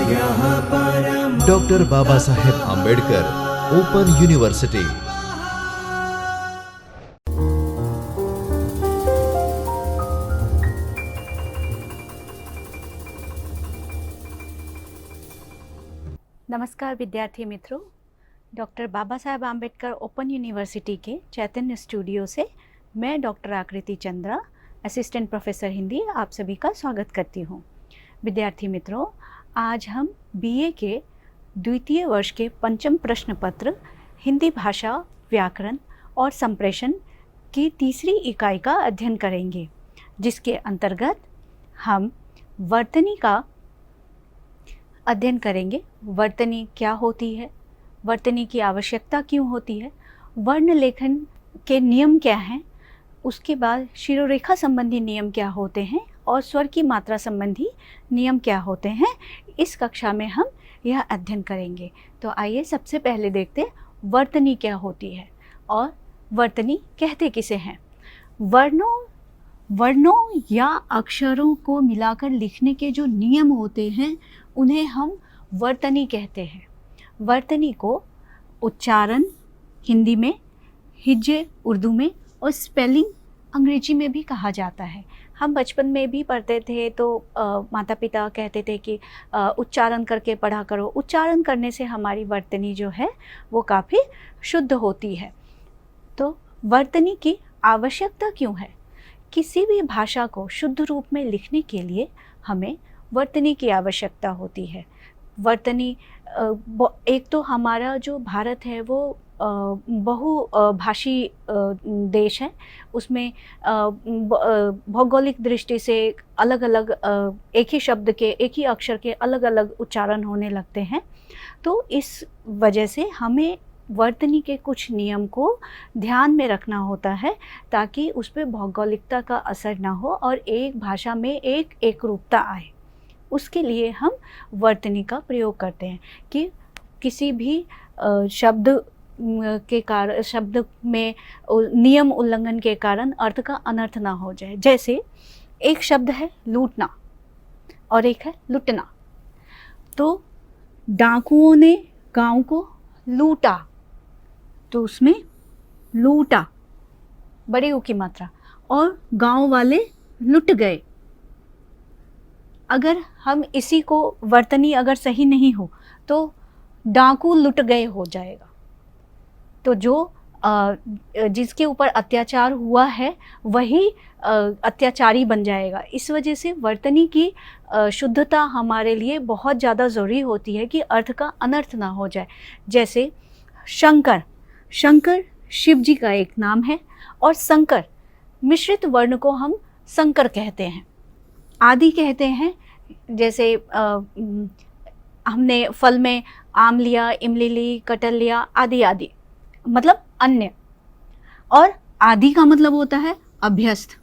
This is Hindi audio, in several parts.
Doctor Baba Saheb Ambedkar open university. नमस्कार विद्यार्थी मित्रों, doctor Baba Saheb Ambedkar open university के चैतन्य स्टूडियो से मैं डॉक्टर आकृति चंद्रा, असिस्टेंट प्रोफेसर हिंदी, आप सभी का स्वागत करती हूँ। विद्यार्थी मित्रों, आज हम बीए के द्वितीय वर्ष के पंचम प्रश्न पत्र हिंदी भाषा, व्याकरण और संप्रेषण की तीसरी इकाई का अध्ययन करेंगे, जिसके अंतर्गत हम वर्तनी का अध्ययन करेंगे। वर्तनी क्या होती है, वर्तनी की आवश्यकता क्यों होती है, वर्ण लेखन के नियम क्या हैं, उसके बाद शिरोरेखा संबंधी नियम क्या होते हैं और स्वर की मात्रा संबंधी नियम क्या होते हैं। इस कक्षा में हम यह अध्ययन करेंगे। तो आइए सबसे पहले देखते हैं वर्तनी क्या होती है और वर्तनी कहते किसे हैं। वर्णों या अक्षरों को मिलाकर लिखने के जो नियम होते हैं उन्हें हम वर्तनी कहते हैं। वर्तनी को उच्चारण हिंदी में, हिज्जे उर्दू में और स्पेलिंग अंग्रेजी में भी कहा जाता है। हम बचपन में भी पढ़ते थे तो माता पिता कहते थे कि उच्चारण करके पढ़ा करो। उच्चारण करने से हमारी वर्तनी जो है वो काफ़ी शुद्ध होती है। तो वर्तनी की आवश्यकता क्यों है? किसी भी भाषा को शुद्ध रूप में लिखने के लिए हमें वर्तनी की आवश्यकता होती है। वर्तनी एक तो हमारा जो भारत है वो बहुभाषी देश है। उसमें भौगोलिक दृष्टि से अलग अलग एक ही शब्द के, एक ही अक्षर के अलग अलग उच्चारण होने लगते हैं। तो इस वजह से हमें वर्तनी के कुछ नियम को ध्यान में रखना होता है ताकि उस पर भौगोलिकता का असर ना हो और एक भाषा में एक एकरूपता आए। उसके लिए हम वर्तनी का प्रयोग करते हैं कि किसी भी शब्द में नियम उल्लंघन के कारण अर्थ का अनर्थ ना हो जाए। जैसे एक शब्द है लूटना और एक है लुटना। तो डाकुओं ने गांव को लूटा, तो उसमें लूटा बड़े ऊ की मात्रा, और गांव वाले लुट गए। अगर हम इसी को वर्तनी अगर सही नहीं हो तो डाकू लुट गए हो जाएगा। तो जो जिसके ऊपर अत्याचार हुआ है वही अत्याचारी बन जाएगा। इस वजह से वर्तनी की शुद्धता हमारे लिए बहुत ज़्यादा ज़रूरी होती है कि अर्थ का अनर्थ ना हो जाए। जैसे शंकर, शंकर शिव जी का एक नाम है और संकर, मिश्रित वर्ण को हम संकर कहते हैं। आदि कहते हैं, जैसे हमने फल में आम लिया, इमली ली, कटहल लिया, आदि आदि मतलब अन्य, और आदि का मतलब होता है अभ्यस्त।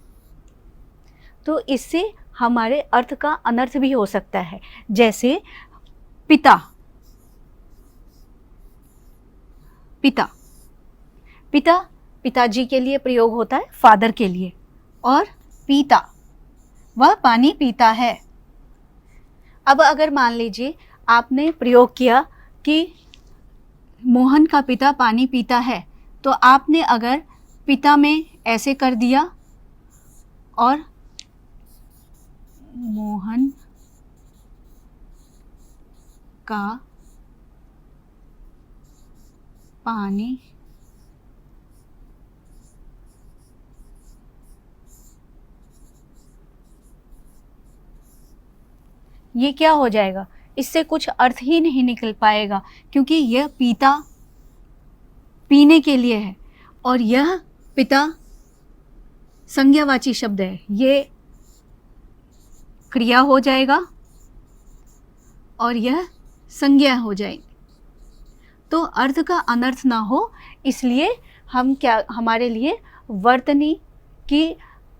तो इससे हमारे अर्थ का अनर्थ भी हो सकता है। जैसे पिता, पिता, पिता पिताजी के लिए प्रयोग होता है, फादर के लिए। और पीता, वह पानी पीता है। अब अगर मान लीजिए आपने प्रयोग किया कि मोहन का पिता पानी पीता है, तो आपने अगर पिता में ऐसे कर दिया और मोहन का पानी ये क्या हो जाएगा? इससे कुछ अर्थ ही नहीं निकल पाएगा, क्योंकि यह पीता पीने के लिए है और यह पिता संज्ञावाची शब्द है, ये क्रिया हो जाएगा और यह संज्ञा हो जाएगी। तो अर्थ का अनर्थ ना हो, इसलिए हमारे लिए वर्तनी की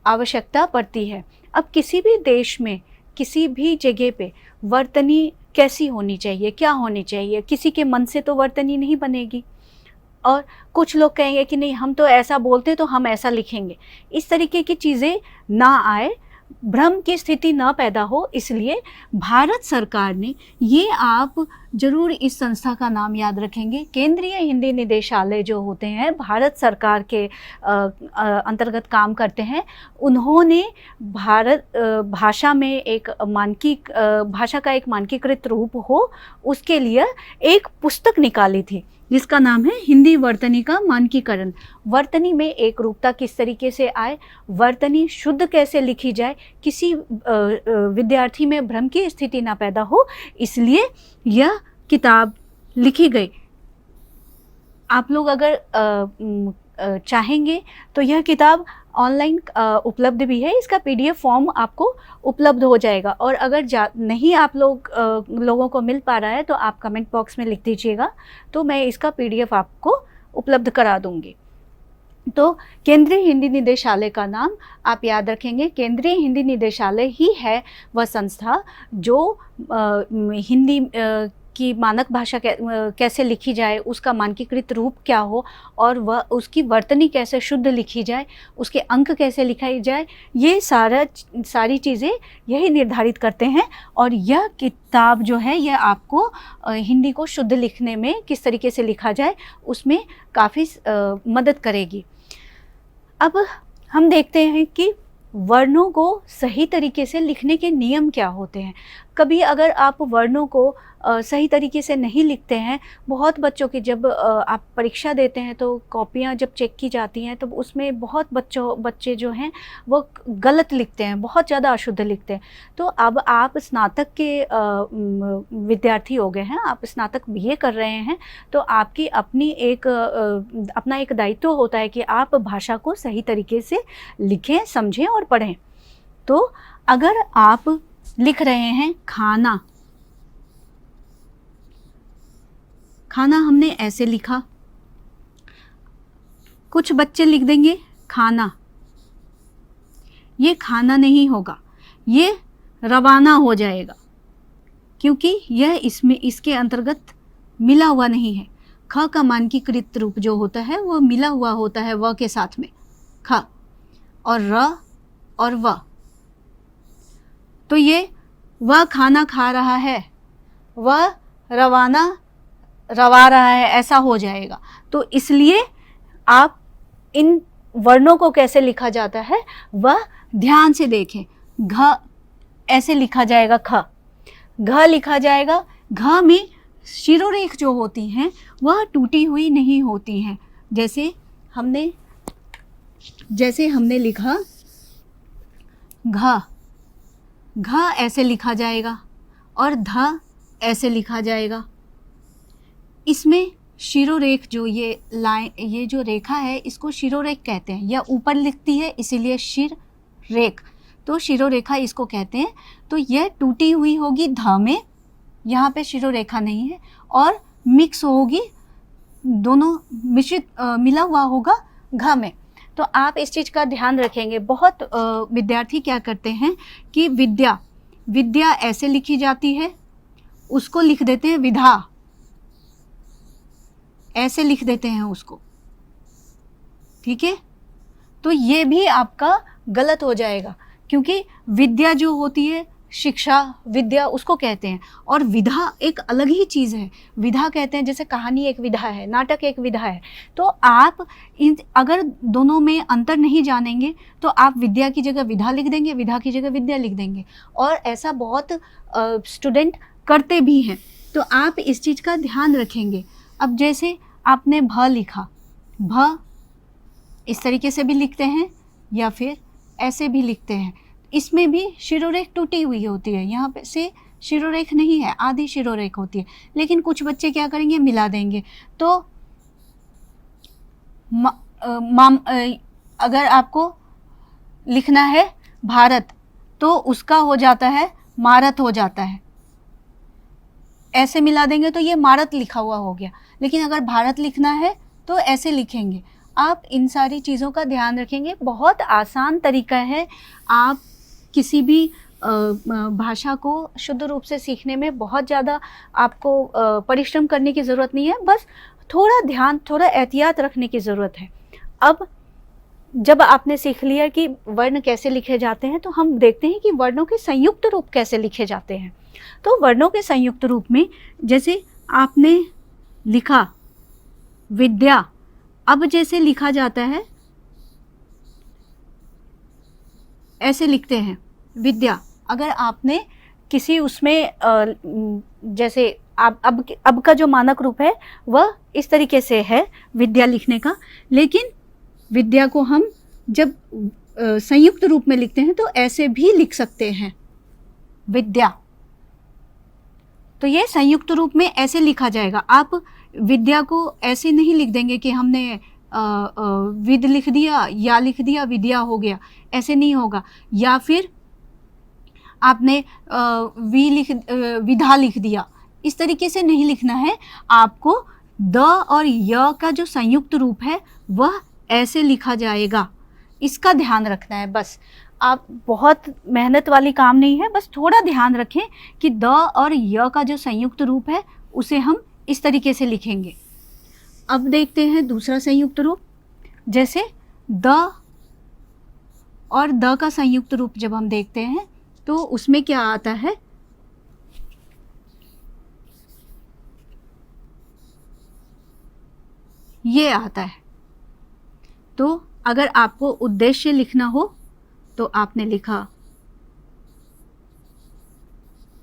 आवश्यकता पड़ती है। अब किसी भी देश में, किसी भी जगह पे वर्तनी कैसी होनी चाहिए, क्या होनी चाहिए? किसी के मन से तो वर्तनी नहीं बनेगी और कुछ लोग कहेंगे कि नहीं, हम तो ऐसा बोलते तो हम ऐसा लिखेंगे। इस तरीके की चीज़ें ना आए, भ्रम की स्थिति न पैदा हो, इसलिए भारत सरकार ने, ये आप जरूर इस संस्था का नाम याद रखेंगे, केंद्रीय हिंदी निदेशालय जो होते हैं भारत सरकार के अंतर्गत काम करते हैं, उन्होंने भाषा में एक भाषा का एक मानकीकृत रूप हो, उसके लिए एक पुस्तक निकाली थी जिसका नाम है हिंदी वर्तनी का मानकीकरण। वर्तनी में एक रूपता किस तरीके से आए, वर्तनी शुद्ध कैसे लिखी जाए, किसी विद्यार्थी में भ्रम की स्थिति ना पैदा हो, इसलिए यह किताब लिखी गई। आप लोग अगर चाहेंगे तो यह किताब ऑनलाइन उपलब्ध भी है, इसका PDF फॉर्म आपको उपलब्ध हो जाएगा। और अगर नहीं आप लोगों को मिल पा रहा है तो आप कमेंट बॉक्स में लिख दीजिएगा, तो मैं इसका PDF आपको उपलब्ध करा दूंगी। तो केंद्रीय हिंदी निदेशालय का नाम आप याद रखेंगे। केंद्रीय हिंदी निदेशालय ही है वह संस्था जो हिंदी की मानक भाषा कैसे लिखी जाए, उसका मानकीकृत रूप क्या हो, और वह उसकी वर्तनी कैसे शुद्ध लिखी जाए, उसके अंक कैसे लिखाई जाए, ये सारी चीज़ें यही निर्धारित करते हैं। और यह किताब जो है यह आपको हिंदी को शुद्ध लिखने में, किस तरीके से लिखा जाए, उसमें काफ़ी मदद करेगी। अब हम देखते हैं कि वर्णों को सही तरीके से लिखने के नियम क्या होते हैं। कभी अगर आप वर्णों को सही तरीके से नहीं लिखते हैं, बहुत बच्चों की जब आप परीक्षा देते हैं तो कॉपियाँ जब चेक की जाती हैं तो उसमें बहुत बच्चे जो हैं वो गलत लिखते हैं, बहुत ज़्यादा अशुद्ध लिखते हैं। तो अब आप स्नातक के विद्यार्थी हो गए हैं, आप स्नातक BA कर रहे हैं, तो आपकी अपना एक दायित्व होता है कि आप भाषा को सही तरीके से लिखें, समझें और पढ़ें। तो अगर आप लिख रहे हैं खाना, खाना हमने ऐसे लिखा, कुछ बच्चे लिख देंगे खाना, ये खाना नहीं होगा, ये रवाना हो जाएगा, क्योंकि यह इसके अंतर्गत मिला हुआ नहीं है। ख का मानकीकृत रूप जो होता है वह मिला हुआ होता है व के साथ में, ख और र और व। तो ये वह खाना खा रहा है, वह रवा रहा है, ऐसा हो जाएगा। तो इसलिए आप इन वर्णों को कैसे लिखा जाता है वह ध्यान से देखें। घ ऐसे लिखा जाएगा, ख, घ लिखा जाएगा। घ में शिरोरेख जो होती हैं वह टूटी हुई नहीं होती हैं। जैसे हमने लिखा घ, घ ऐसे लिखा जाएगा और ध ऐसे लिखा जाएगा। इसमें शिरोरेख जो ये जो रेखा है इसको शिरोरेख कहते हैं, या ऊपर लिखती है इसीलिए शिर रेख, तो शिरोरेखा इसको कहते हैं। तो यह टूटी हुई होगी ध में, यहाँ पे शिरोरेखा नहीं है, और मिक्स होगी, दोनों मिश्रित मिला हुआ होगा घ में। तो आप इस चीज़ का ध्यान रखेंगे। बहुत विद्यार्थी क्या करते हैं कि विद्या ऐसे लिखी जाती है, उसको लिख देते हैं विधा, ऐसे लिख देते हैं उसको, ठीक है। तो ये भी आपका गलत हो जाएगा, क्योंकि विद्या जो होती है, शिक्षा विद्या उसको कहते हैं, और विधा एक अलग ही चीज़ है। विधा कहते हैं, जैसे कहानी एक विधा है, नाटक एक विधा है। तो आप अगर दोनों में अंतर नहीं जानेंगे तो आप विद्या की जगह विधा लिख देंगे, विधा की जगह विद्या लिख देंगे, और ऐसा बहुत स्टूडेंट करते भी हैं। तो आप इस चीज़ का ध्यान रखेंगे। अब जैसे आपने भ लिखा, भ इस तरीके से भी लिखते हैं या फिर ऐसे भी लिखते हैं। इसमें भी शिरोरेख टूटी हुई होती है, यहाँ पे से शिरोरेख नहीं है, आधी शिरोरेख होती है। लेकिन कुछ बच्चे क्या करेंगे, मिला देंगे। तो अगर आपको लिखना है भारत तो उसका हो जाता है मारत हो जाता है, ऐसे मिला देंगे तो ये मारत लिखा हुआ हो गया। लेकिन अगर भारत लिखना है तो ऐसे लिखेंगे। आप इन सारी चीज़ों का ध्यान रखेंगे। बहुत आसान तरीका है। आप किसी भी भाषा को शुद्ध रूप से सीखने में बहुत ज़्यादा आपको परिश्रम करने की ज़रूरत नहीं है, बस थोड़ा ध्यान, थोड़ा एहतियात रखने की ज़रूरत है। अब जब आपने सीख लिया कि वर्ण कैसे लिखे जाते हैं, तो हम देखते हैं कि वर्णों के संयुक्त रूप कैसे लिखे जाते हैं। तो वर्णों के संयुक्त रूप में जैसे आपने लिखा विद्या, अब जैसे लिखा जाता है ऐसे लिखते हैं विद्या। अगर आपने किसी उसमें जैसे अब का जो मानक रूप है वह इस तरीके से है विद्या लिखने का, लेकिन विद्या को हम जब संयुक्त रूप में लिखते हैं तो ऐसे भी लिख सकते हैं विद्या। तो ये संयुक्त रूप में ऐसे लिखा जाएगा। आप विद्या को ऐसे नहीं लिख देंगे कि हमने विद लिख दिया या लिख दिया विद्या हो गया, ऐसे नहीं होगा। या फिर आपने विधा लिख दिया, इस तरीके से नहीं लिखना है। आपको द और य का जो संयुक्त रूप है वह ऐसे लिखा जाएगा, इसका ध्यान रखना है बस। आप बहुत मेहनत वाली काम नहीं है, बस थोड़ा ध्यान रखें कि द और य का जो संयुक्त रूप है उसे हम इस तरीके से लिखेंगे। अब देखते हैं दूसरा संयुक्त रूप। जैसे द और द का संयुक्त रूप जब हम देखते हैं तो उसमें क्या आता है, ये आता है। तो अगर आपको उद्देश्य लिखना हो तो आपने लिखा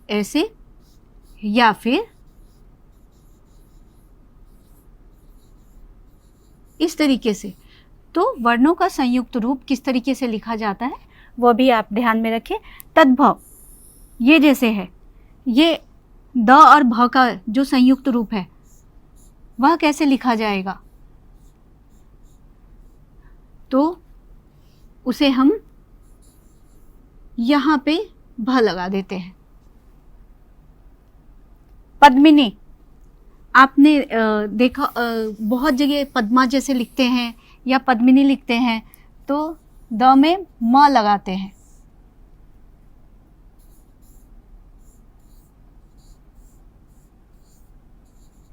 ऐसे, या फिर इस तरीके से। तो वर्णों का संयुक्त रूप किस तरीके से लिखा जाता है वह भी आप ध्यान में रखें। तद्भव ये जैसे है, ये द और भ का जो संयुक्त रूप है वह कैसे लिखा जाएगा, तो उसे हम यहाँ पे भ लगा देते हैं। पद्मिनी, आपने देखा बहुत जगह पद्मा जैसे लिखते हैं या पद्मिनी लिखते हैं तो द में म लगाते हैं।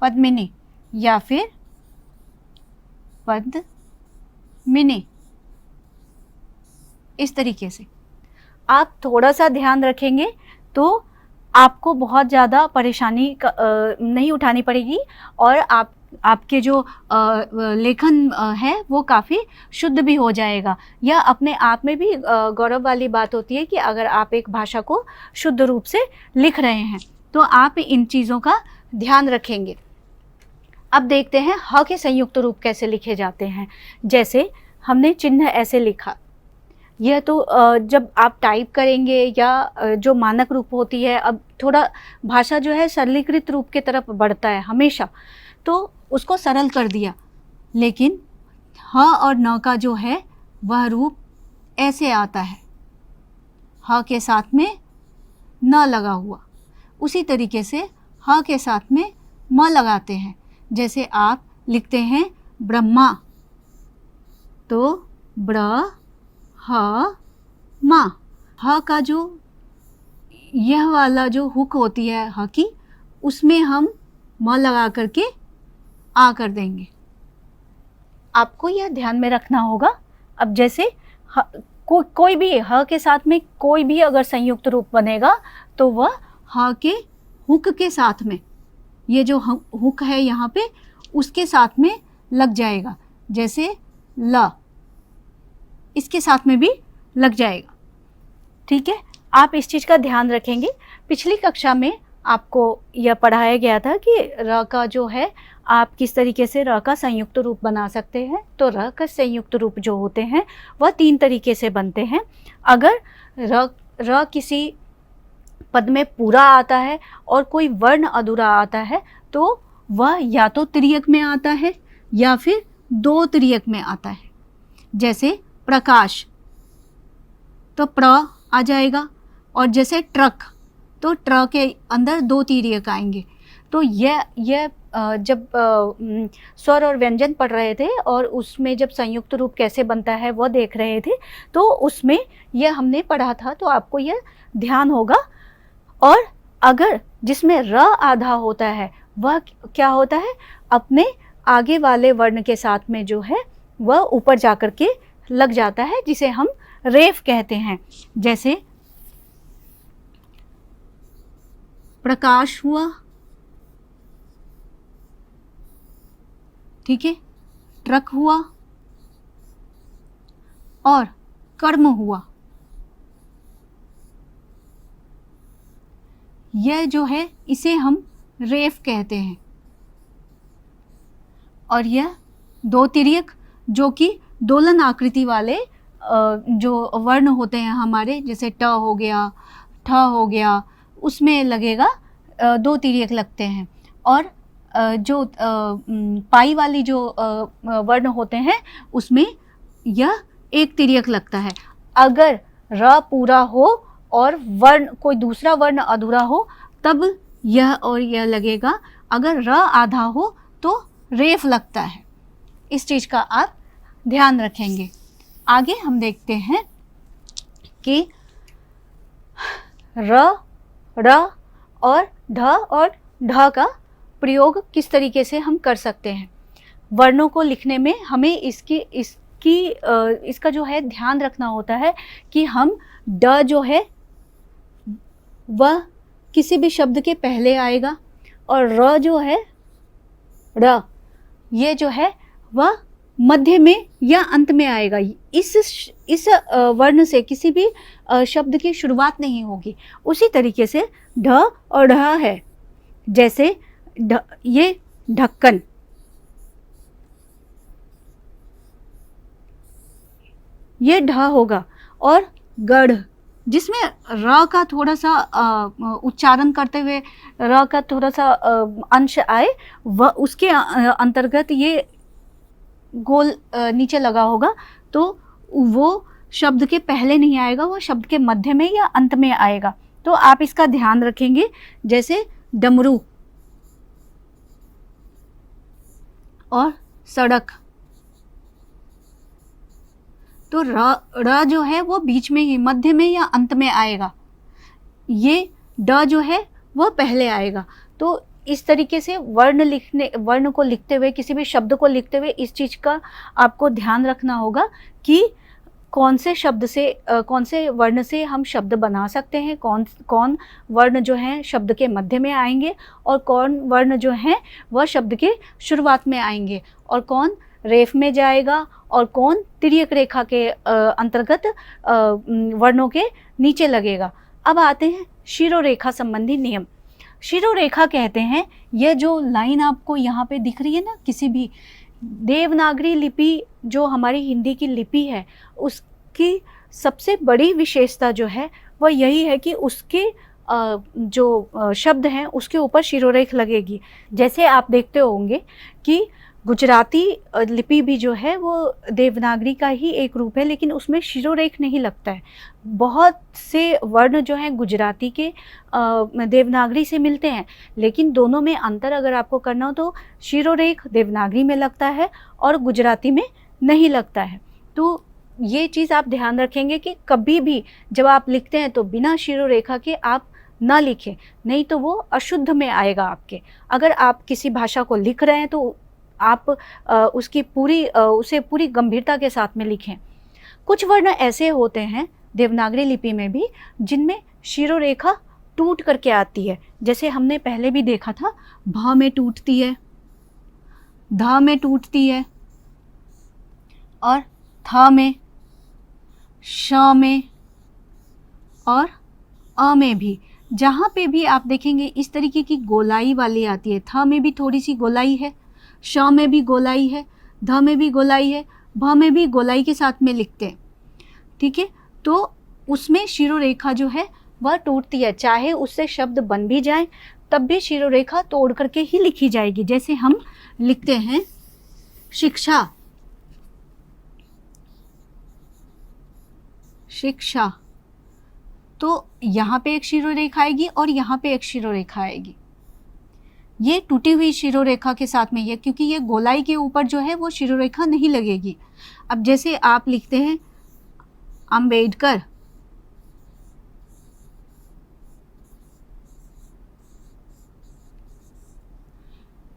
पद्मिनी या फिर पद्मिनी, इस तरीके से। आप थोड़ा सा ध्यान रखेंगे तो आपको बहुत ज़्यादा परेशानी नहीं उठानी पड़ेगी और आपके जो लेखन है वो काफ़ी शुद्ध भी हो जाएगा। यह अपने आप में भी गौरव वाली बात होती है कि अगर आप एक भाषा को शुद्ध रूप से लिख रहे हैं तो आप इन चीज़ों का ध्यान रखेंगे। अब देखते हैं ह के संयुक्त रूप कैसे लिखे जाते हैं। जैसे हमने चिन्ह ऐसे लिखा, यह तो जब आप टाइप करेंगे या जो मानक रूप होती है, अब थोड़ा भाषा जो है सरलीकृत रूप की तरफ बढ़ता है हमेशा, तो उसको सरल कर दिया। लेकिन ह और न का जो है वह रूप ऐसे आता है, ह के साथ में न लगा हुआ। उसी तरीके से ह के साथ में म लगाते हैं। जैसे आप लिखते हैं ब्रह्मा, तो ब्र ह मा, ह का जो यह वाला जो हुक होती है ह की, उसमें हम म लगा करके आ कर देंगे। आपको यह ध्यान में रखना होगा। अब जैसे कोई भी ह के साथ में कोई भी अगर संयुक्त रूप बनेगा तो वह ह के हुक के साथ में, ये जो हुक है यहाँ पे उसके साथ में लग जाएगा। जैसे ल, इसके साथ में भी लग जाएगा। ठीक है, आप इस चीज़ का ध्यान रखेंगे। पिछली कक्षा में आपको यह पढ़ाया गया था कि र का जो है आप किस तरीके से र का संयुक्त रूप बना सकते हैं। तो र का संयुक्त रूप जो होते हैं वह 3 तरीके से बनते हैं। अगर र किसी पद में पूरा आता है और कोई वर्ण अधूरा आता है तो वह या तो त्रियक में आता है या फिर 2 त्रियक में आता है। जैसे प्रकाश, तो प्र आ जाएगा, और जैसे ट्रक, तो ट्र के अंदर 2 तिर्यक आएंगे। तो यह जब स्वर और व्यंजन पढ़ रहे थे और उसमें जब संयुक्त रूप कैसे बनता है वह देख रहे थे तो उसमें यह हमने पढ़ा था, तो आपको यह ध्यान होगा। और अगर जिसमें र आधा होता है वह क्या होता है, अपने आगे वाले वर्ण के साथ में जो है वह ऊपर जाकर के लग जाता है जिसे हम रेफ कहते हैं। जैसे प्रकाश हुआ, ठीक है, ट्रक हुआ और कर्म हुआ। यह जो है इसे हम रेफ कहते हैं। और यह दो तिर्यक जो कि दोलन आकृति वाले जो वर्ण होते हैं हमारे, जैसे ट हो गया, ठ हो गया, उसमें लगेगा दो तिर्यक लगते हैं। और जो पाई वाली जो वर्ण होते हैं उसमें यह एक तिर्यक लगता है। अगर र पूरा हो और वर्ण कोई दूसरा वर्ण अधूरा हो तब यह और यह लगेगा। अगर र आधा हो तो रेफ लगता है। इस चीज का आप ध्यान रखेंगे। आगे हम देखते हैं कि र, और ढ का प्रयोग किस तरीके से हम कर सकते हैं। वर्णों को लिखने में हमें इसका जो है ध्यान रखना होता है कि हम ड जो है वह किसी भी शब्द के पहले आएगा और र जो है र ये जो है वह मध्य में या अंत में आएगा। इस वर्ण से किसी भी शब्द की शुरुआत नहीं होगी। उसी तरीके से ढ और ढ है। जैसे ये ढक्कन, ये ढ होगा। और गढ़, जिसमें र का थोड़ा सा उच्चारण करते हुए र का थोड़ा सा अंश आए, वह उसके अंतर्गत ये गोल नीचे लगा होगा, तो वो शब्द के पहले नहीं आएगा, वो शब्द के मध्य में या अंत में आएगा। तो आप इसका ध्यान रखेंगे। जैसे डमरू और सड़क, तो र जो है वो बीच में ही, मध्य में या अंत में आएगा। ये ड जो है वह पहले आएगा। तो इस तरीके से वर्ण को लिखते हुए, किसी भी शब्द को लिखते हुए इस चीज का आपको ध्यान रखना होगा कि कौन से शब्द से कौन से वर्ण से हम शब्द बना सकते हैं, कौन वर्ण जो है शब्द के मध्य में आएंगे और कौन वर्ण जो है वह शब्द के शुरुआत में आएंगे, और कौन रेफ में जाएगा और कौन तिर्यक रेखा के अंतर्गत वर्णों के नीचे लगेगा। अब आते हैं शिरोरेखा संबंधी नियम। शिरोरेखा कहते हैं, यह जो लाइन आपको यहाँ पे दिख रही है ना, किसी भी देवनागरी लिपि जो हमारी हिंदी की लिपि है उसकी सबसे बड़ी विशेषता जो है वह यही है कि उसके जो शब्द हैं उसके ऊपर शिरोरेख लगेगी। जैसे आप देखते होंगे कि गुजराती लिपि भी जो है वो देवनागरी का ही एक रूप है, लेकिन उसमें शिरोरेख नहीं लगता है। बहुत से वर्ण जो हैं गुजराती के देवनागरी से मिलते हैं, लेकिन दोनों में अंतर अगर आपको करना हो तो शिरोरेख देवनागरी में लगता है और गुजराती में नहीं लगता है। तो ये चीज़ आप ध्यान रखेंगे कि कभी भी जब आप लिखते हैं तो बिना शिरोरेखा के आप ना लिखें, नहीं तो वो अशुद्ध में आएगा आपके। अगर आप किसी भाषा को लिख रहे हैं तो आप उसे पूरी गंभीरता के साथ में लिखें। कुछ वर्ण ऐसे होते हैं देवनागरी लिपि में भी जिनमें शिरोरेखा टूट करके आती है। जैसे हमने पहले भी देखा था, भ में टूटती है, ध में टूटती है और थ में, श में और अ में भी। जहाँ पे भी आप देखेंगे इस तरीके की गोलाई वाली आती है। थ में भी थोड़ी सी गोलाई है, श में भी गोलाई है, ध में भी गोलाई है, भ में भी गोलाई के साथ में लिखते हैं। ठीक है, तो उसमें शिरोरेखा जो है वह टूटती है। चाहे उससे शब्द बन भी जाए तब भी शिरोरेखा तोड़ करके ही लिखी जाएगी। जैसे हम लिखते हैं शिक्षा, शिक्षा, तो यहाँ पे एक शिरोरेखा आएगी और यहाँ पे एक शिरोरेखा आएगी। ये टूटी हुई शिरोरेखा के साथ में, ये क्योंकि ये गोलाई के ऊपर जो है वो शिरोरेखा नहीं लगेगी। अब जैसे आप लिखते हैं अंबेडकर,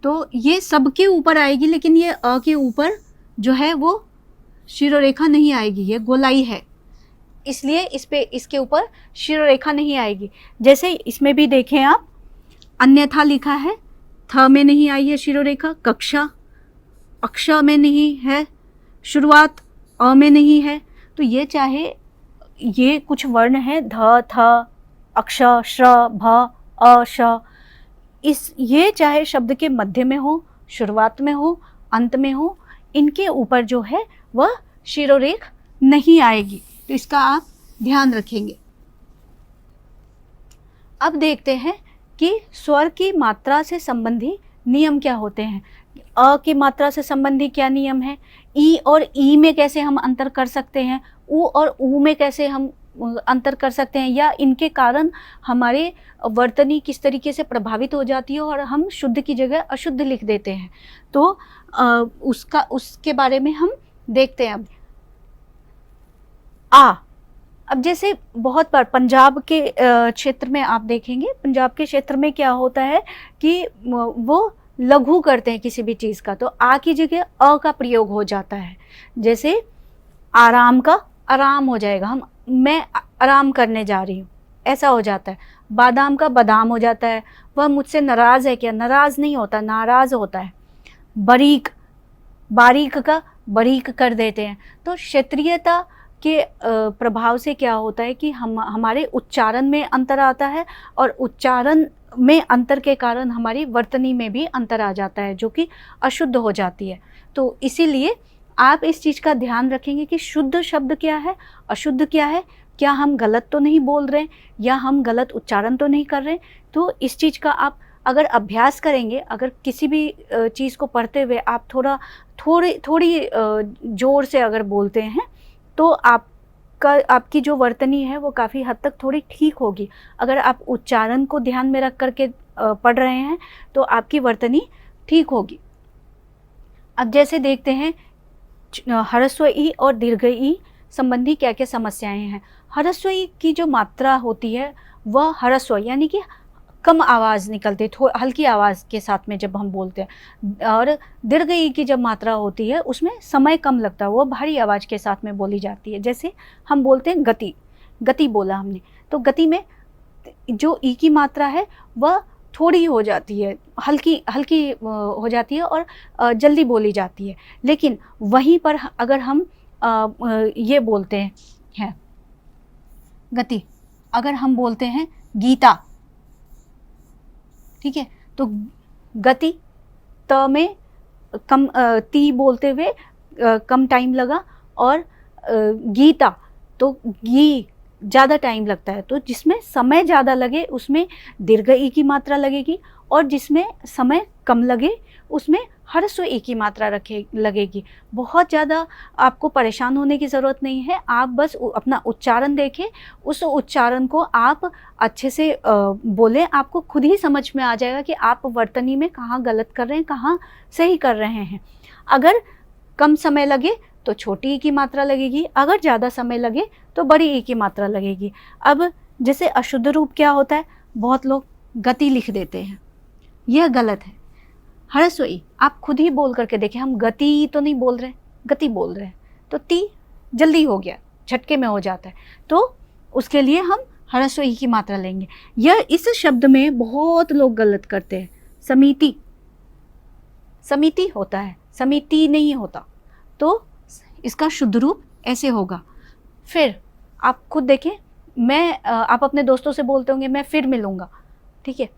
तो ये सबके ऊपर आएगी, लेकिन ये अ के ऊपर जो है वो शिरोरेखा नहीं आएगी, ये गोलाई है, इसलिए इसके ऊपर शिरोरेखा नहीं आएगी। जैसे इसमें भी देखें आप, अन्यथा लिखा है, थ में नहीं आई है शिरोरेखा, कक्षा अक्ष में नहीं है, शुरुआत अ में नहीं है। तो ये चाहे ये कुछ वर्ण है ध थ अक्ष श्र भ अ श, ये चाहे शब्द के मध्य में हो, शुरुआत में हो, अंत में हो, इनके ऊपर जो है वह शिरोरेख नहीं आएगी। तो इसका आप ध्यान रखेंगे। अब देखते हैं कि स्वर की मात्रा से संबंधी नियम क्या होते हैं। अ की मात्रा से संबंधी क्या नियम है, ई और ई में कैसे हम अंतर कर सकते हैं, उ और ऊ में कैसे हम अंतर कर सकते हैं, या इनके कारण हमारे वर्तनी किस तरीके से प्रभावित हो जाती है और हम शुद्ध की जगह अशुद्ध लिख देते हैं। तो उसके बारे में हम देखते हैं। अब जैसे बहुत बार पंजाब के क्षेत्र में आप देखेंगे, पंजाब के क्षेत्र में क्या होता है कि वो लघु करते हैं किसी भी चीज़ का, तो आ की जगह अ का प्रयोग हो जाता है। जैसे आराम का आराम हो जाएगा, मैं आराम करने जा रही हूँ, ऐसा हो जाता है। बादाम का बादाम हो जाता है, वह मुझसे नाराज़ है क्या, नाराज़ नहीं होता, नाराज़ होता है। बारीक का बारीक कर देते हैं। तो क्षेत्रीयता के प्रभाव से क्या होता है कि हमारे उच्चारण में अंतर आता है, और उच्चारण में अंतर के कारण हमारी वर्तनी में भी अंतर आ जाता है, जो कि अशुद्ध हो जाती है। तो इसीलिए आप इस चीज़ का ध्यान रखेंगे कि शुद्ध शब्द क्या है, अशुद्ध क्या है, क्या हम गलत तो नहीं बोल रहे, या हम गलत उच्चारण तो नहीं कर रहे। तो इस चीज़ का आप अगर अभ्यास करेंगे, अगर किसी भी चीज़ को पढ़ते हुए आप थोड़ी ज़ोर से अगर बोलते हैं, तो आपकी जो वर्तनी है वो काफ़ी हद तक थोड़ी ठीक होगी। अगर आप उच्चारण को ध्यान में रख करके पढ़ रहे हैं तो आपकी वर्तनी ठीक होगी। अब जैसे देखते हैं ह्रस्व ई और दीर्घ ई संबंधी क्या क्या समस्याएं हैं। ह्रस्व ई की जो मात्रा होती है वह ह्रस्व यानी कि कम आवाज़ निकलती है, हल्की आवाज़ के साथ में जब हम बोलते हैं, और दीर्घ ई की जब मात्रा होती है उसमें समय कम लगता है, वो भारी आवाज़ के साथ में बोली जाती है। जैसे हम बोलते हैं गति बोला हमने, तो गति में जो ई की मात्रा है वह थोड़ी हो जाती है, हल्की हो जाती है और जल्दी बोली जाती है। लेकिन वहीं पर अगर हम ये बोलते हैं गति, अगर हम बोलते हैं गीता, ठीक है, तो गति त में कम ती बोलते हुए कम टाइम लगा, और गीता तो गी ज़्यादा टाइम लगता है। तो जिसमें समय ज़्यादा लगे उसमें दीर्घ ई की मात्रा लगेगी, और जिसमें समय कम लगे उसमें ह्रस्व ई की मात्रा लगेगी। बहुत ज़्यादा आपको परेशान होने की ज़रूरत नहीं है, आप बस अपना उच्चारण देखें, उस उच्चारण को आप अच्छे से बोलें, आपको खुद ही समझ में आ जाएगा कि आप वर्तनी में कहाँ गलत कर रहे हैं, कहाँ सही कर रहे हैं। अगर कम समय लगे तो छोटी ई की मात्रा लगेगी, अगर ज़्यादा समय लगे तो बड़ी ई की मात्रा लगेगी। अब जैसे अशुद्ध रूप क्या होता है, बहुत लोग गति लिख देते हैं, यह गलत है। ह्रस्व ई आप खुद ही बोल करके देखें, हम गति तो नहीं बोल रहे, गति बोल रहे हैं, तो ती जल्दी हो गया, झटके में हो जाता है, तो उसके लिए हम ह्रस्व ई की मात्रा लेंगे। यह इस शब्द में बहुत लोग गलत करते हैं, समिति होता है, समिति नहीं होता। तो इसका शुद्ध रूप ऐसे होगा। फिर आप खुद देखें, आप अपने दोस्तों से बोलते होंगे मैं फिर मिलूँगा, ठीक है,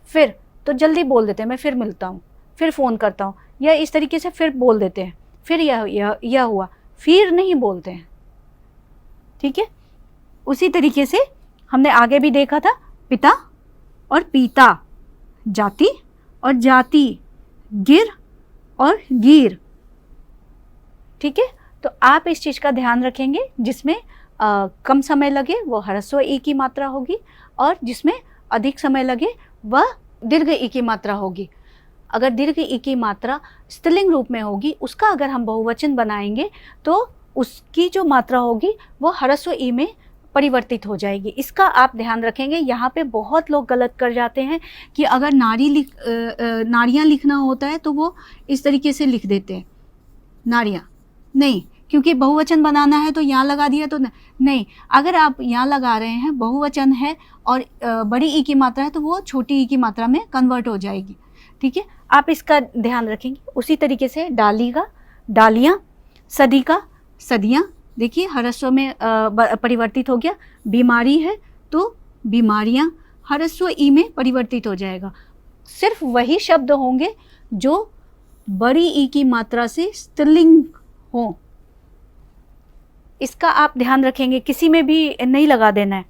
फिर तो जल्दी बोल देते हैं, मैं फिर मिलता हूँ, फिर फ़ोन करता हूँ, या इस तरीके से फिर बोल देते हैं। फिर यह हुआ, फिर नहीं बोलते हैं, ठीक है। उसी तरीके से हमने आगे भी देखा था, पिता और पीता, जाति और जाति, गिर और गिर, ठीक है। तो आप इस चीज़ का ध्यान रखेंगे, जिसमें कम समय लगे वो ह्रस्व ई की मात्रा होगी, और जिसमें अधिक समय लगे वह दीर्घ ई की मात्रा होगी। अगर दीर्घ ई की मात्रा स्त्रीलिंग रूप में होगी, उसका अगर हम बहुवचन बनाएंगे तो उसकी जो मात्रा होगी वो ह्रस्व ई में परिवर्तित हो जाएगी। इसका आप ध्यान रखेंगे। यहाँ पे बहुत लोग गलत कर जाते हैं कि अगर नारियाँ लिखना होता है तो वो इस तरीके से लिख देते हैं, नारियाँ नहीं, क्योंकि बहुवचन बनाना है तो यहाँ लगा दिया तो नहीं, अगर आप यहाँ लगा रहे हैं बहुवचन है और बड़ी ई की मात्रा है तो वो छोटी ई की मात्रा में कन्वर्ट हो जाएगी। ठीक है, आप इसका ध्यान रखेंगे। उसी तरीके से डाली का डालियाँ, सदी का सदियाँ, देखिए हरस्व में परिवर्तित हो गया। बीमारी है तो बीमारियाँ, हरस्व ई में परिवर्तित हो जाएगा। सिर्फ वही शब्द होंगे जो बड़ी ई की मात्रा से स्त्रीलिंग हो, इसका आप ध्यान रखेंगे, किसी में भी नहीं लगा देना है।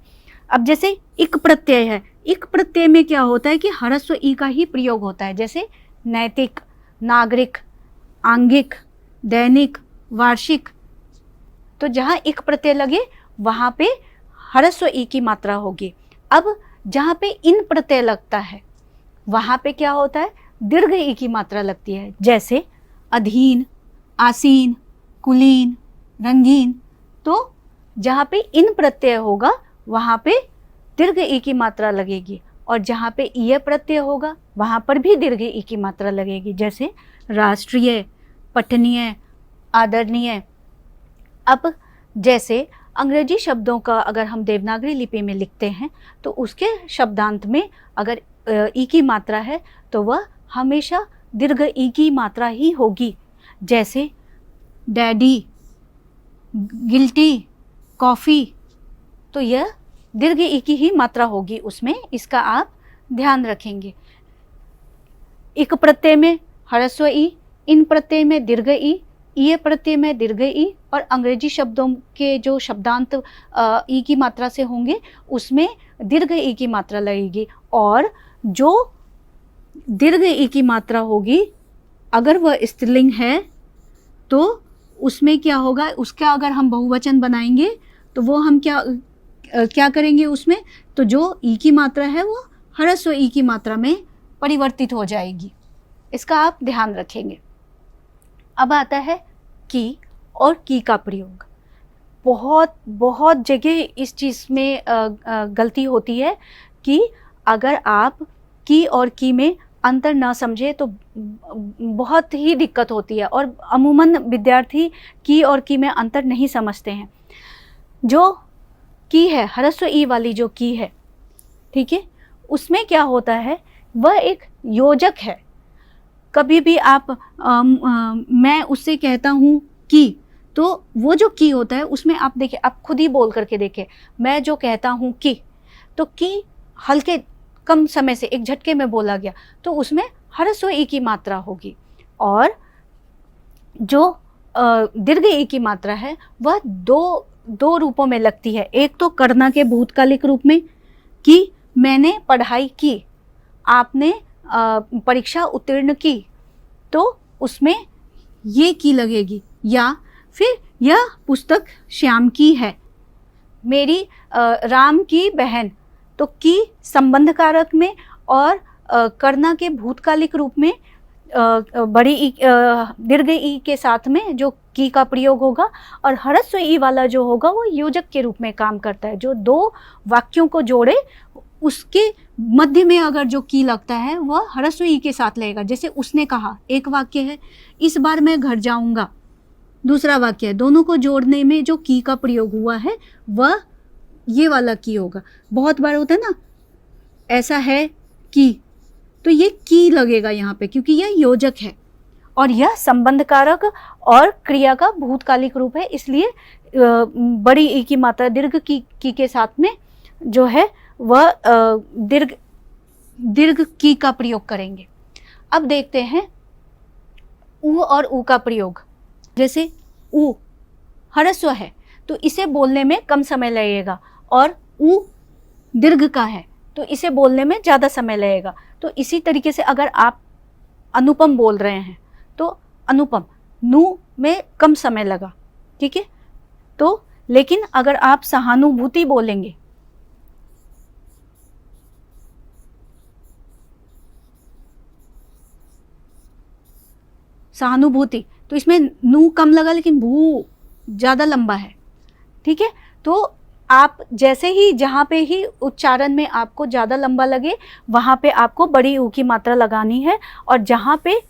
अब जैसे इक प्रत्यय है, इक प्रत्यय में क्या होता है कि हरस्व ई का ही प्रयोग होता है, जैसे नैतिक, नागरिक, आंगिक, दैनिक, वार्षिक। तो जहाँ इक प्रत्यय लगे वहाँ पे हरस्व ई की मात्रा होगी। अब जहाँ पे इन प्रत्यय लगता है वहाँ पे क्या होता है, दीर्घ ई की मात्रा लगती है, जैसे अधीन, आसीन, कुलीन, रंगीन। तो जहाँ पे इन प्रत्यय होगा वहाँ पे दीर्घ ई की मात्रा लगेगी, और जहाँ पे ईय प्रत्यय होगा वहाँ पर भी दीर्घ ई की मात्रा लगेगी, जैसे राष्ट्रीय, पठनीय, आदरणीय। अब जैसे अंग्रेजी शब्दों का अगर हम देवनागरी लिपि में लिखते हैं तो उसके शब्दांत में अगर ई की मात्रा है तो वह हमेशा दीर्घ ई की मात्रा ही होगी, जैसे डैडी, गिल्टी, कॉफ़ी। तो यह दीर्घ ई की ही मात्रा होगी उसमें, इसका आप ध्यान रखेंगे। इक प्रत्यय में हरस्व ई, इन प्रत्यय में दीर्घ ई, ईय प्रत्यय में दीर्घ ई, और अंग्रेजी शब्दों के जो शब्दांत ई की मात्रा से होंगे उसमें दीर्घ ई की मात्रा लगेगी। और जो दीर्घ ई की मात्रा होगी अगर वह स्त्रीलिंग है तो उसमें क्या होगा, उसका अगर हम बहुवचन बनाएंगे तो वो हम क्या करेंगे उसमें, तो जो ई की मात्रा है वो हरस्व ई की मात्रा में परिवर्तित हो जाएगी। इसका आप ध्यान रखेंगे। अब आता है की और की का प्रयोग। बहुत जगह इस चीज़ में गलती होती है कि अगर आप की और की में अंतर ना समझे तो बहुत ही दिक्कत होती है, और अमूमन विद्यार्थी की और की में अंतर नहीं समझते हैं। जो की है, हरस्व ई वाली जो की है, ठीक है, उसमें क्या होता है, वह एक योजक है। कभी भी आप मैं उससे कहता हूँ की, तो वो जो की होता है उसमें आप देखिए, आप खुद ही बोल करके देखें, मैं जो कहता हूँ की, तो की हल्के कम समय से एक झटके में बोला गया तो उसमें हरस्व ई की मात्रा होगी। और जो दीर्घ ई की मात्रा है वह दो रूपों में लगती है। एक तो करना के भूतकालिक रूप में कि मैंने पढ़ाई की, आपने परीक्षा उत्तीर्ण की, तो उसमें ये की लगेगी। या फिर यह पुस्तक श्याम की है, मेरी राम की बहन, तो की संबंध कारक में और करना के भूतकालिक रूप में बड़ी ई दीर्घ ई के साथ में जो की का प्रयोग होगा, और हरस्व ई वाला जो होगा वो योजक के रूप में काम करता है, जो दो वाक्यों को जोड़े उसके मध्य में अगर जो की लगता है वह हरस्व ई के साथ लगेगा। जैसे उसने कहा, एक वाक्य है, इस बार मैं घर जाऊंगा, दूसरा वाक्य है, दोनों को जोड़ने में जो की का प्रयोग हुआ है वह ये वाला की होगा। बहुत बार होता है ना, ऐसा है कि, तो ये की लगेगा यहाँ पे क्योंकि यह योजक है और यह संबंध कारक और क्रिया का भूतकालिक रूप है, इसलिए बड़ी ई की मात्रा दीर्घ की के साथ में जो है वह दीर्घ की का प्रयोग करेंगे। अब देखते हैं उ और ऊ का प्रयोग। जैसे ऊ हरस्व है तो इसे बोलने में कम समय लगेगा, और ऊ दीर्घ का है तो इसे बोलने में ज़्यादा समय लगेगा। तो इसी तरीके से अगर आप अनुपम बोल रहे हैं तो अनुपम नु में कम समय लगा, ठीक है। तो लेकिन अगर आप सहानुभूति बोलेंगे, सहानुभूति, तो इसमें नू कम लगा लेकिन भू ज़्यादा लंबा है, ठीक है। तो आप जैसे ही जहाँ पे ही उच्चारण में आपको ज़्यादा लंबा लगे वहाँ पे आपको बड़ी ऊ की मात्रा लगानी है, और जहाँ पे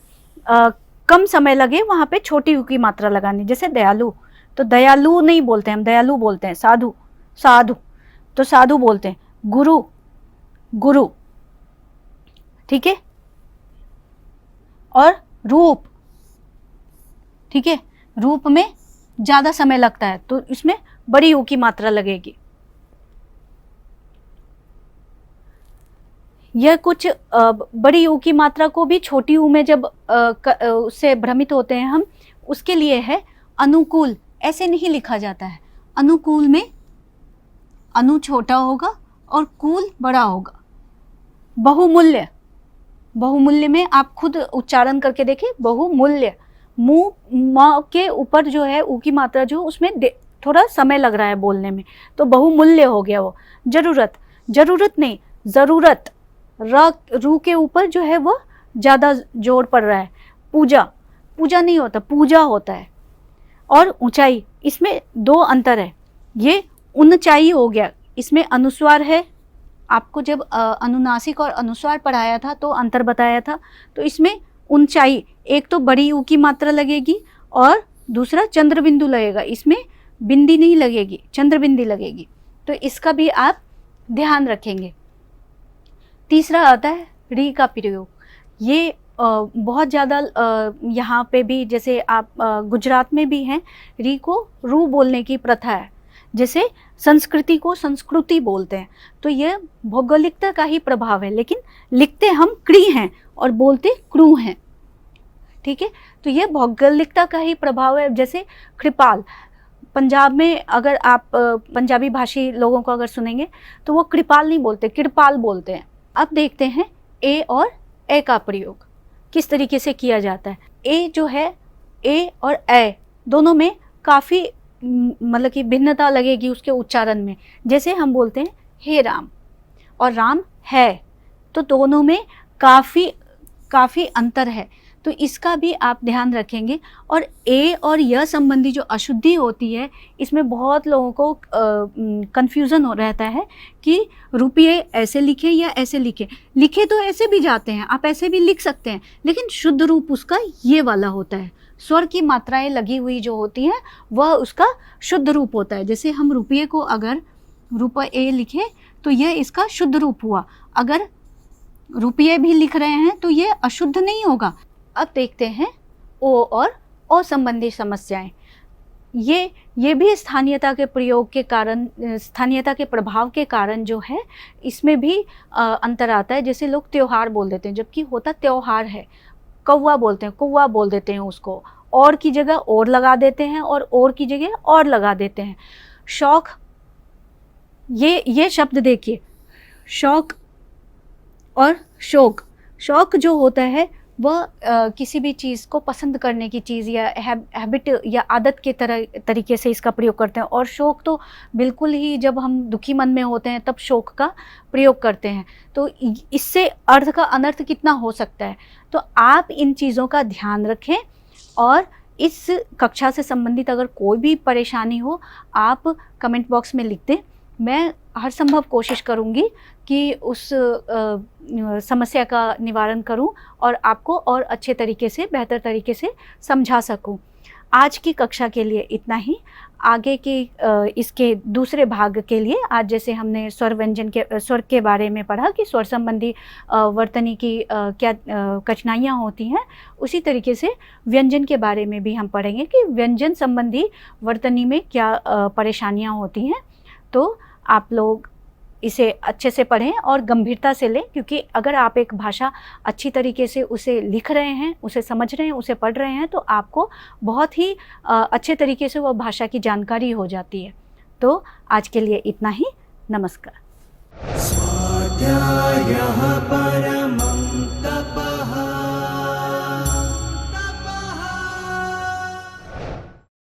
कम समय लगे वहाँ पे छोटी ऊ की मात्रा लगानी। जैसे दयालु, तो दयालु नहीं बोलते हैं, हम दयालु बोलते हैं। साधु, साधु, तो साधु बोलते हैं। गुरु, गुरु, ठीक है। और रूप, ठीक है, रूप में ज़्यादा समय लगता है तो इसमें बड़ी ऊ की मात्रा लगेगी। यह कुछ बड़ी ऊ की मात्रा को भी छोटी ऊ में जब उससे भ्रमित होते हैं हम, उसके लिए है अनुकूल। ऐसे नहीं लिखा जाता है। अनुकूल में अनु छोटा होगा और कूल बड़ा होगा। बहुमूल्य, बहुमूल्य में आप खुद उच्चारण करके देखिए, बहुमूल्य। मुंह म के ऊपर जो है ऊ की मात्रा जो उसमें थोड़ा समय लग रहा है बोलने में, तो बहुमूल्य हो गया वो। जरूरत, जरूरत नहीं, ज़रूरत, रू के ऊपर जो है वो ज़्यादा जोर पड़ रहा है। पूजा, पूजा नहीं होता, पूजा होता है। और ऊंचाई, इसमें दो अंतर है। ये ऊंचाई हो गया, इसमें अनुस्वार है। आपको जब अनुनासिक और अनुस्वार पढ़ाया था तो अंतर बताया था। तो इसमें ऊंचाई, एक तो बड़ी ऊ की मात्रा लगेगी और दूसरा चंद्र बिंदु लगेगा। इसमें बिंदी नहीं लगेगी, चंद्र बिंदी लगेगी। तो इसका भी आप ध्यान रखेंगे। तीसरा आता है री का प्रयोग। ये बहुत ज़्यादा यहाँ पे भी, जैसे आप गुजरात में भी हैं, री को रू बोलने की प्रथा है। जैसे संस्कृति को संस्कृति बोलते हैं, तो ये भौगोलिकता का ही प्रभाव है, लेकिन लिखते हम क्री हैं और बोलते क्रू हैं, ठीक है। तो ये भौगोलिकता का ही प्रभाव है। जैसे कृपाल, पंजाब में अगर आप पंजाबी भाषी लोगों को अगर सुनेंगे तो वो कृपाल नहीं बोलते, कृपाल बोलते हैं। अब देखते हैं ए और ए का प्रयोग किस तरीके से किया जाता है। ए जो है, ए और ए दोनों में काफ़ी मतलब कि भिन्नता लगेगी उसके उच्चारण में। जैसे हम बोलते हैं हे राम और राम है, तो दोनों में काफ़ी अंतर है। तो इसका भी आप ध्यान रखेंगे। और ए और य संबंधी जो अशुद्धि होती है, इसमें बहुत लोगों को कन्फ्यूज़न हो रहता है कि रुपये ऐसे लिखे या ऐसे लिखे। लिखे तो ऐसे भी जाते हैं, आप ऐसे भी लिख सकते हैं, लेकिन शुद्ध रूप उसका ये वाला होता है। स्वर की मात्राएं लगी हुई जो होती हैं वह उसका शुद्ध रूप होता है। जैसे हम रुपये को अगर रुपये लिखें तो यह इसका शुद्ध रूप हुआ। अगर रुपये भी लिख रहे हैं तो ये अशुद्ध नहीं होगा। अब देखते हैं ओ और ओ संबंधी समस्याएं। ये भी स्थानीयता के प्रयोग के कारण, स्थानीयता के प्रभाव के कारण जो है, इसमें भी अंतर आता है। जैसे लोग त्योहार बोल देते हैं जबकि होता त्योहार है। कौवा बोलते हैं, कौवा बोल देते हैं उसको। और की जगह और लगा देते हैं और की जगह और लगा देते हैं। शौक, ये शब्द देखिए, शौक और शौक। शौक जो होता है वह किसी भी चीज़ को पसंद करने की चीज़ या हैबिट या आदत के तरीके से इसका प्रयोग करते हैं। और शौक तो बिल्कुल ही जब हम दुखी मन में होते हैं तब शौक का प्रयोग करते हैं। तो इससे अर्थ का अनर्थ कितना हो सकता है। तो आप इन चीज़ों का ध्यान रखें। और इस कक्षा से संबंधित अगर कोई भी परेशानी हो, आप कमेंट बॉक्स में लिख दें। मैं हर संभव कोशिश करूँगी कि उस समस्या का निवारण करूं और आपको और अच्छे तरीके से, बेहतर तरीके से समझा सकूं। आज की कक्षा के लिए इतना ही। आगे के इसके दूसरे भाग के लिए, आज जैसे हमने स्वर व्यंजन के स्वर के बारे में पढ़ा कि स्वर संबंधी वर्तनी की क्या कठिनाइयाँ होती हैं, उसी तरीके से व्यंजन के बारे में भी हम पढ़ेंगे कि व्यंजन संबंधी वर्तनी में क्या परेशानियाँ होती हैं। तो आप लोग इसे अच्छे से पढ़ें और गंभीरता से लें, क्योंकि अगर आप एक भाषा अच्छी तरीके से उसे लिख रहे हैं, उसे समझ रहे हैं, उसे पढ़ रहे हैं, तो आपको बहुत ही अच्छे तरीके से वह भाषा की जानकारी हो जाती है। तो आज के लिए इतना ही। नमस्कार।